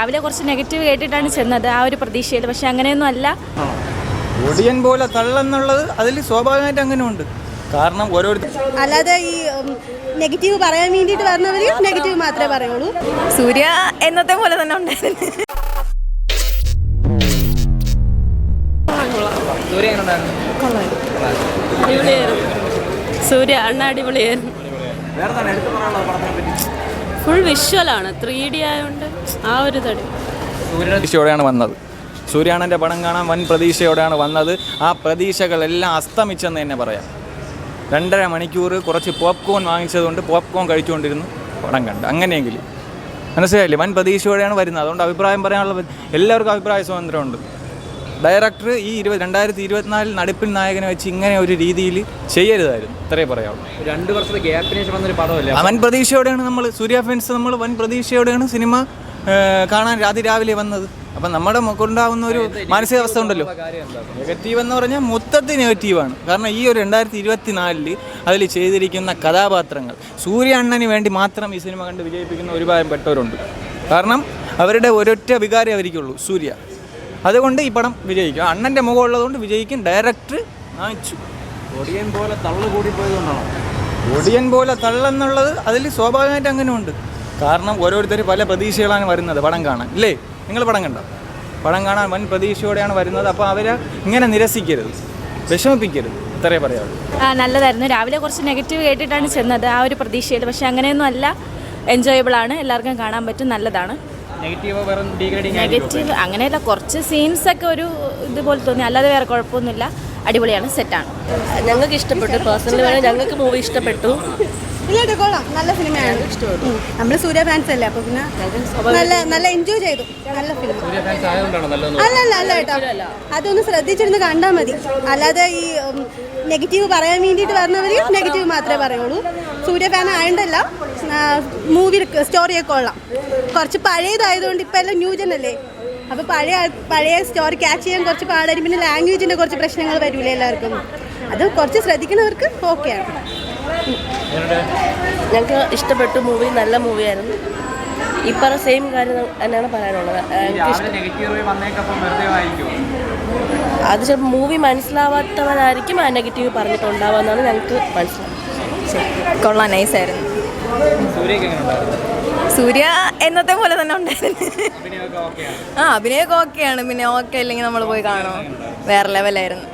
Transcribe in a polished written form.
രാവിലെ കുറച്ച് നെഗറ്റീവ് കേട്ടിട്ടാണ് ചെന്നത് ആ ഒരു പ്രതീക്ഷയിൽ. പക്ഷെ അങ്ങനെയൊന്നും അല്ല. ഒടിയൻ പോലെ തള്ളെന്നുള്ളത് അതിൽ സ്വാഭാവികമായിട്ട് അങ്ങനെ ഉണ്ട്. കാരണം ഓരോരുത്തർ അല്ലാതെ ഈ നെഗറ്റീവ് പറയാൻ വേണ്ടിയിട്ട് പറഞ്ഞവർ നെഗറ്റീവ് മാത്രമേ പറയുള്ളൂ. സൂര്യ എന്നത്തെ പോലെ തന്നെ ഉണ്ടായിരുന്നു. സൂര്യ അണ്ണ അടിപൊളിയായിരുന്നു. ഫുൾ വിഷ്വലാണ്, 3D ആയതുകൊണ്ട് ആ ഒരു തടി. പ്രതീക്ഷയോടെയാണ് വന്നത്. സൂര്യാണൻ്റെ പടം കാണാൻ വൻ പ്രതീക്ഷയോടെയാണ് വന്നത്. ആ പ്രതീക്ഷകളെല്ലാം അസ്തമിച്ചെന്ന് തന്നെ പറയാം. 2.5 മണിക്കൂർ കുറച്ച് പോപ്കോൺ വാങ്ങിച്ചതുകൊണ്ട് പോപ്കോൺ കഴിച്ചുകൊണ്ടിരുന്നു പടം കണ്ട്. അങ്ങനെയെങ്കിലും മനസ്സിലായില്ലേ, വൻ പ്രതീക്ഷയോടെയാണ് വരുന്നത്. അതുകൊണ്ട് അഭിപ്രായം പറയാനുള്ള എല്ലാവർക്കും അഭിപ്രായ സ്വാതന്ത്ര്യമുണ്ട്. ഡയറക്ടർ ഈ 2024 നടിപ്പിൽ നായകനെ വെച്ച് ഇങ്ങനെ ഒരു രീതിയിൽ ചെയ്യരുതായിരുന്നു, ഇത്രേ പറയാവുള്ളൂ. 2 വർഷത്തെ ഗ്യാപ്പിന് ശേഷം വന്നൊരു പടമല്ലേ. വൻ പ്രതീക്ഷയോടെയാണ് നമ്മൾ സൂര്യ ഫാൻസ് വൻ പ്രതീക്ഷയോടെയാണ് സിനിമ കാണാൻ രാവിലെ വന്നത്. അപ്പം നമ്മുടെ ഉണ്ടാകുന്ന ഒരു മാനസികാവസ്ഥ ഉണ്ടല്ലോ. നെഗറ്റീവ് എന്ന് പറഞ്ഞാൽ മൊത്തത്തിൽ നെഗറ്റീവാണ്. കാരണം ഈ ഒരു 2024 അതിൽ ചെയ്തിരിക്കുന്ന കഥാപാത്രങ്ങൾ സൂര്യ അണ്ണന് വേണ്ടി മാത്രം ഈ സിനിമ കണ്ട് വിജയിപ്പിക്കുന്ന ഒരുപാട് പെട്ടവരുണ്ട്. കാരണം അവരുടെ ഒരൊറ്റ വികാരം അവർക്കുള്ളൂ, സൂര്യ. അതുകൊണ്ട് ഈ പടം വിജയിക്കും. അണ്ണൻ്റെ മുഖം ഉള്ളതുകൊണ്ട് വിജയിക്കും. ഡയറക്ടർ വാങ്ങിച്ചു. ഒടിയൻ പോലെ തള്ളു കൂടി പോയതുകൊണ്ടാണോ? ഒടിയൻ പോലെ തള്ളെന്നുള്ളത് അതിൽ സ്വാഭാവികമായിട്ട് അങ്ങനെ ഉണ്ട്. കാരണം ഓരോരുത്തർ പല പ്രതീക്ഷകളാണ് വരുന്നത് പടം കാണാൻ. ഇല്ലേ, നിങ്ങൾ പടം കണ്ടോ? പടം കാണാൻ വൻ പ്രതീക്ഷയോടെയാണ് വരുന്നത്. അപ്പോൾ അവരെ ഇങ്ങനെ നിരസിക്കരുത്, വിഷമിപ്പിക്കരുത്, ഇത്രയേ പറയാവുള്ളൂ. നല്ലതായിരുന്നു. രാവിലെ കുറച്ച് നെഗറ്റീവ് കേട്ടിട്ടാണ് ചെന്നത് ആ ഒരു പ്രതീക്ഷയിൽ. പക്ഷെ അങ്ങനെയൊന്നും അല്ല, എൻജോയബിൾ ആണ്, എല്ലാവർക്കും കാണാൻ പറ്റും, നല്ലതാണ്. നെഗറ്റീവ് അങ്ങനെയല്ല, കുറച്ച് സീൻസൊക്കെ ഒരു ഇതുപോലെ തോന്നി, അല്ലാതെ വേറെ കുഴപ്പമൊന്നുമില്ല. അടിപൊളിയാണ്, സെറ്റാണ്. ഞങ്ങൾക്ക് ഇഷ്ടപ്പെട്ടു. പേഴ്സണലി വേണം, ഞങ്ങൾക്ക് മൂവി ഇഷ്ടപ്പെട്ടു. ഇല്ല, കൊള്ളാം, നല്ല സിനിമയാണ്. ഇഷ്ടപ്പെട്ടു. നമ്മൾ സൂര്യ ഫാൻസ് അല്ലേ, അപ്പോൾ പിന്നെ നല്ല എൻജോയ് ചെയ്തു. നല്ല ഫിലിം. അല്ല കേട്ടോ, അതൊന്ന് ശ്രദ്ധിച്ചിരുന്ന് കണ്ടാൽ മതി. അല്ലാതെ ഈ നെഗറ്റീവ് പറയാൻ വേണ്ടിയിട്ട് പറഞ്ഞവർ നെഗറ്റീവ് മാത്രമേ പറയുള്ളൂ. സൂര്യ ഫാൻ ആയതല്ല, മൂവി സ്റ്റോറിയൊക്കെ കൊള്ളാം. കുറച്ച് പഴയതായതുകൊണ്ട് ഇപ്പം എല്ലാം ന്യൂജൻ അല്ലേ, അപ്പോൾ പഴയ സ്റ്റോറി ക്യാച്ച് ചെയ്യാൻ കുറച്ച് പാടായിരിക്കും. പിന്നെ ലാംഗ്വേജിൻ്റെ കുറച്ച് പ്രശ്നങ്ങൾ വരില്ലേ എല്ലാവർക്കും. അത് കുറച്ച് ശ്രദ്ധിക്കുന്നവർക്ക് ഓക്കെയാണ്. ഞങ്ങൾക്ക് ഇഷ്ടപ്പെട്ടു. മൂവി നല്ല മൂവിയായിരുന്നു. ഇപ്പം സെയിം കാര്യം തന്നെയാണ് പറയാനുള്ളത്. അത് ചിലപ്പോൾ മൂവി മനസ്സിലാവാത്തവരായിരിക്കും ആ നെഗറ്റീവ് പറഞ്ഞിട്ടുണ്ടാവാന്നാണ് ഞങ്ങൾക്ക് മനസ്സിലാവുന്നത്. കൊള്ളാം, നൈസായിരുന്നു. സൂര്യ എന്നത്തെ പോലെ തന്നെ ഉണ്ടായിരുന്നു. അഭിനയമൊക്കെ ഓക്കെയാണ്. പിന്നെ ഓക്കെ ഇല്ലെങ്കിൽ നമ്മൾ പോയി കാണണം. വേറെ ലെവലായിരുന്നു.